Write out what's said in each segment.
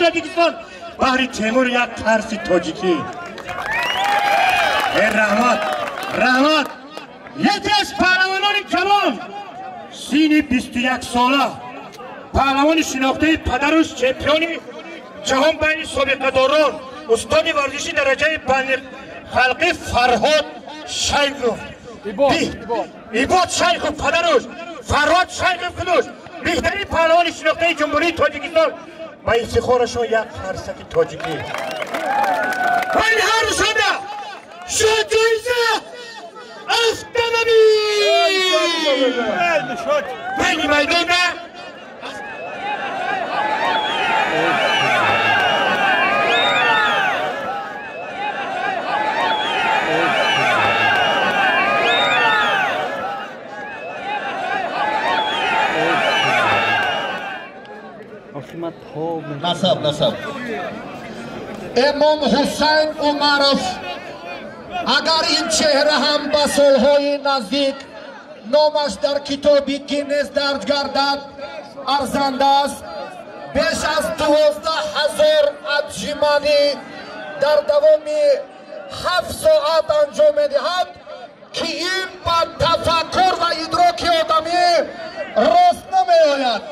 تاجیکستان بحری تیمور یک ترسی تاجیکی رحمت یکی از پهلوانان کلان سینی 21 ساله پهلوان شناخته پدرش چمپیون جهان بین سابقه داران استاد ورزشی درجه بین خلقی فرهاد شیخوف ایباد شیخوف پدرش فرهاد شیخوف کدوش بهترین پهلوان شناخته جمهوری تاجیکستان با افتخارشون یک خرسک تاجیکی ولی هر شده شد جایزه بین میدان نصب امام حسین عمرов اگر این چهره هم با سالهای نزدیک نامش در کتاب گینس درج گردد ارزنده است بیش از 12,000 انجمنی در دوام 7 ساعت انجام می‌دهد که این با تفکر و ادراک آدمی راست نمی‌آید.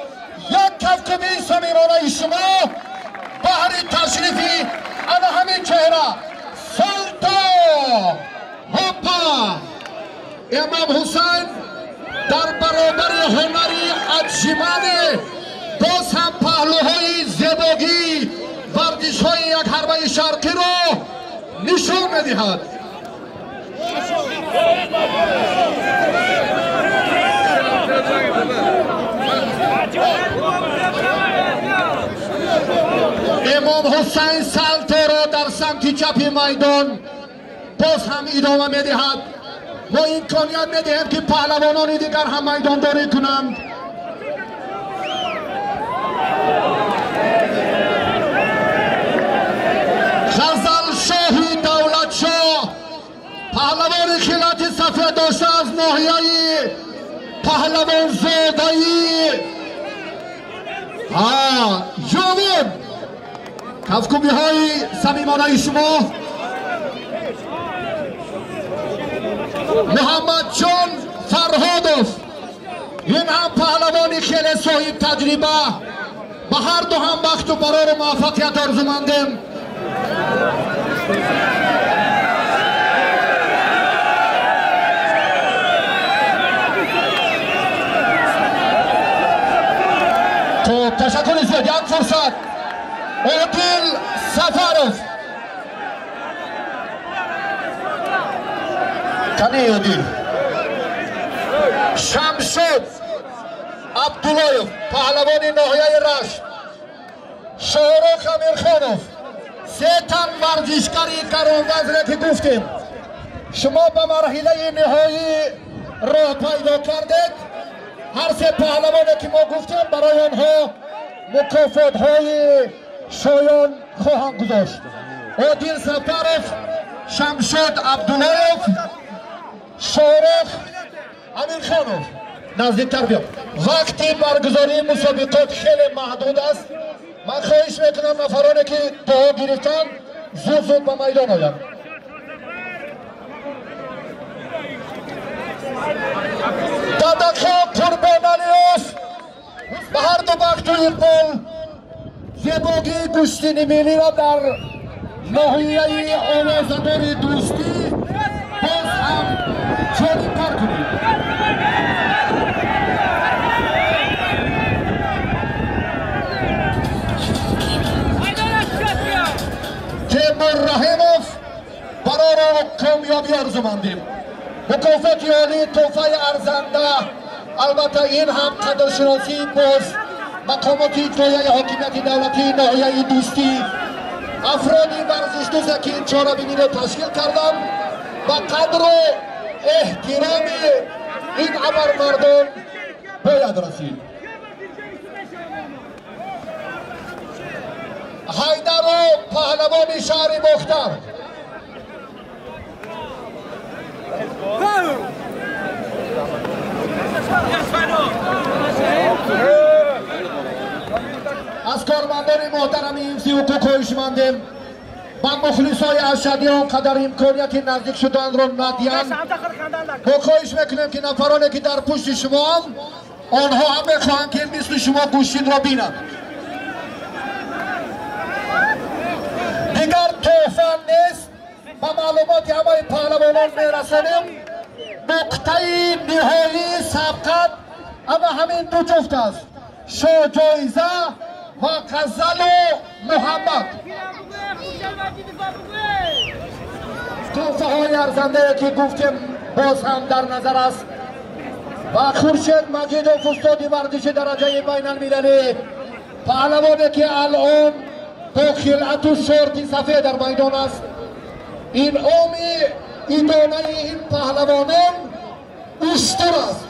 یک کفکمی صمیمانه شما بهر تشریفی انا همین چهره سلطا هپا امام حسین در برابر هنری انجمن باز هم پهلوهای زیبایی ورزش‌های یک حربه شرقی رو نشون می‌دهد. امام حسین سلطا را در سمت چپ میدان باز هم ادامه می‌دهد. ما امکانیت می‌دهیم که پهلوانان دیگر هم میدانداری کنند. غزل شاهی دولت شاه پهلوان خلات سفید داشته از ناحیه پهلوان زادایی جاوید کفکوبی های صمیمانه شما محمد جان فرهادوف این هم پهلوانی خیلی صاحب تجربه به هر دو هم بخت و برار موفقیت آرزومندیم. تو تشکر زیاد یک فرصت عادل سفروف کنی عادل شمشد عبداللهیف پهلوان ناحیه رشت شاهرخ امیرخانوف سه تن ورزشکاری کروندز را که گفتیم شما به مرحله نهایی راه پیدا کردید. هر سه پهلوانی که ما گفتیم برای آنها مکافات های شایان خواهند گذاشت. عادل سفروف شمشد عبداللهیف شاهرخ امیرخانوف نزدیکتر بیام. وقتی برگزاری مسابقات خیلی محدود است. من خواهش میکنم نفرانی که دعا گرفتن زود به میدان آیند. دادکها قربان علیاس به هر دو بخت و اقبال زیبایی گشتین ملی را در ناحیه آوازدار دوستی باز هم جالب‌تر کنید. تیمور رحیموف برای کامیابی آرزومندیم. مکافات عالی تحفه ارزنده البته این هم قدرشناسی باز مقامات اجرایی حاکمیت دولتی ناحیه دوستی افرادی ورزش دوست که این چهاربینی را تشکیل کردم با قدر و احترام این ابرمردان باید رسید. حیدر و پهلوان شهر مختار از کارمندان محترم این حقوق هوشمندم و مخلصای اشدی آنقدر امکانیت نزدیک شدن رو ندیدن با خواهش میکنم که نفرانی که در پشت شما هم آنها هم بخواهند که مثل شما گوشتین را بینند. دیگر توفان نیست و معلوماتی همه پهلوانان میرسانیم. نقطه نهایی سبقت اما همین دو جفت است، شاه جایزه و غزل محمد. توفه های ارزنده که گفتیم باز هم در نظر است و خورشید مجیدوف استاد ورزش درجه بین المللی، پهلوانی که الان با خلعت و شورت سفید در میدان است. این ایدانه این پهلوانان اشتر است.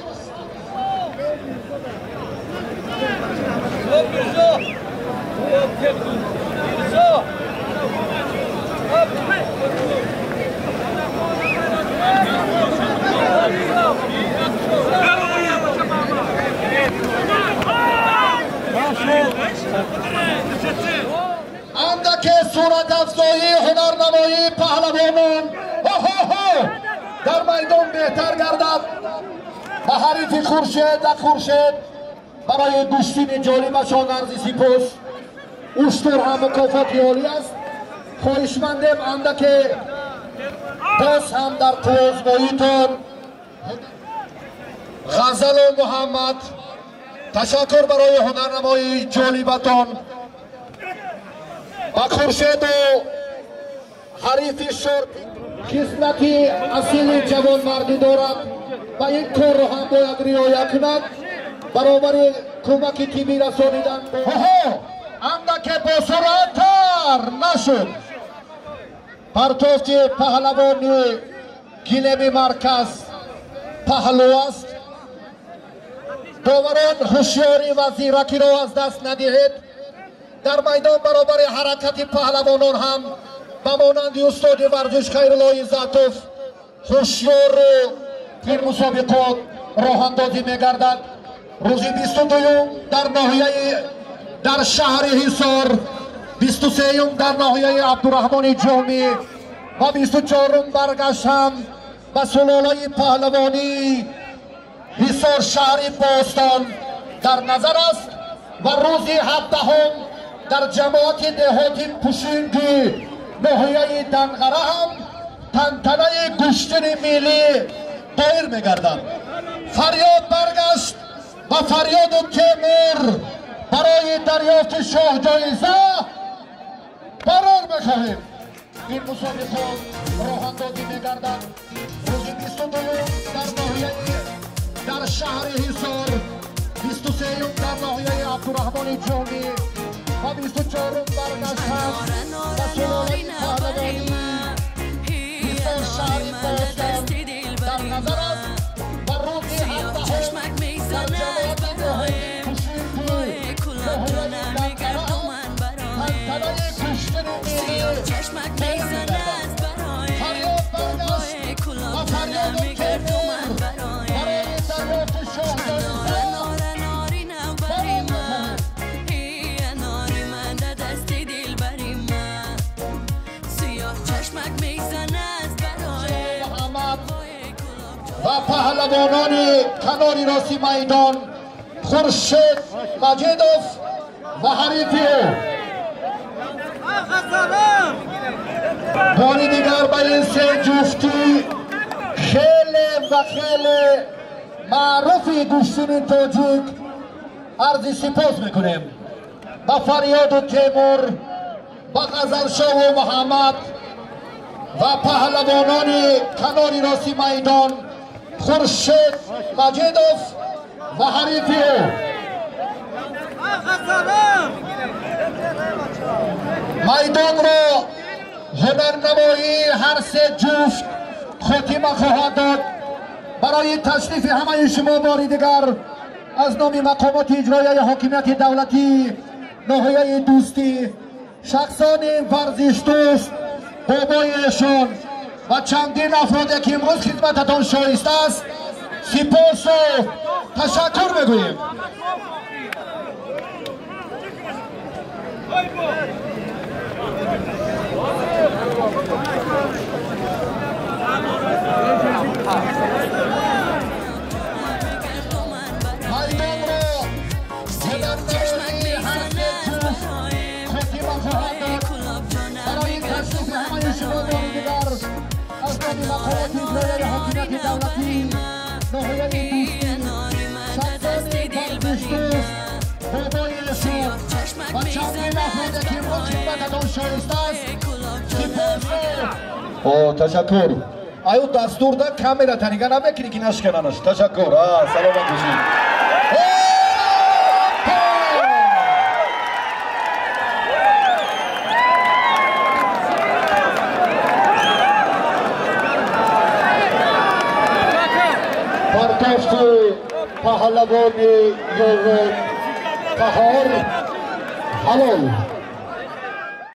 اندک صورت افزایی هنرنمایی پهلوانان در میدان بهتر گردد و حریف خورشید برای گوشتین جالبشان عرض سپاس. اشتر هم مکافات عالی است. خواهشمندم اندک باز هم در توزناییتان غزل و محمد تشکر برای هنرنمایی جالبتان و خورشید و حریف شرط قسمتی اصیل جوان مردی دارد و این کار را هم باید رعایت کند برابر کمک تیمی رسانیدن. اندک با سرعتر نشد پرتوفت پهلوانی گیلمی مرکز پهلو است. داوران هوشیاری و زیرکی را از دست ندهید. در میدان برابر حرکت پهلوانان هم به مانند استاد ورزش خیرالله عزتوف هوشیار در مسابقات راه اندازی میگردد. روز 22 در ناحیه در شهر حصار، 23 در ناحیه عبدالرحمن جامی و 24 برگشتم به سلاله پهلوانی حصار شهر باستان در نظر است و روز 17 در جماعت دهاتی پوشینگی ناحیه دنغره هم تنتنه گوشتن ملی دایر میگردد. فریاد برگشت و فریاد تیمور برای دریافت شاه جایزه قرار بخواهیم. این مسابقات راه اندازی میگردد روز 22 در ناحیه در شهر حصار، 23 در ناحیه عبدالرحمن جامی و 24 برگشتن و سلاله پهلوانی حصار شهر باستان در نظر است و روز 17 در جماعت دهاتی پوشینگی ناحیه دنغره تنتنه گوشتن ملی فریاد برگشت و فریاد تیمور برای دریافت شاه جایزه و پهلوانان کناری راسی میدان خورشید مجیدوف و حریفی باری دیگر به این سه جفتی خیلی و خیلی معروفی گوشتین تاجیک عرض سپاس میکنیم. با فریاد و تیمور با غزل شاه و محمد و پهلوانان کناری راسی میدان خورشید مجیدوف و حریفی میدان را هنرنمایی هر سه جفت خاتمه خواهد داد. برای تشریف همه شما باری دیگر از نام مقامات اجرایی حاکمیت دولتی ناحیه دوستی، شخصان ورزش دوست، بابایشان و چندین افرادی که امروز خدمتتان شایسته است سپاس و تشکر میگوییم. تشکر. آیا دستور داد کاملا تنیگه نمیکنی که نشکننش. تشکر. سلامت باشید. پرتشت پهلوانی قهار حلال